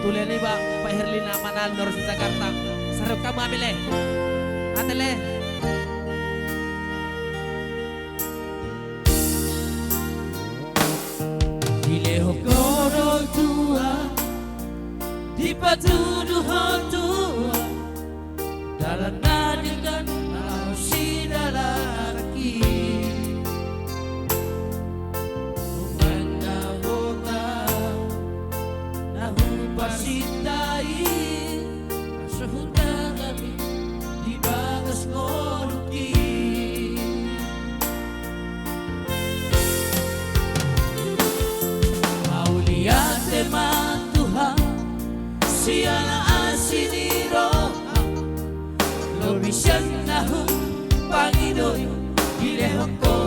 Tulian ni Pak Herlina Manal Nur sa Jakarta. Sarap ka mamili. Atele. Dileho koro tua di patuduhan tua dalam nadi dan nausi dalaraki umanda bota nahu pasitai asuhunda kami di bagas ngoruki maulian teman Tuhan siala asiniro Lobisyang nahong Panginoon, ilehok ko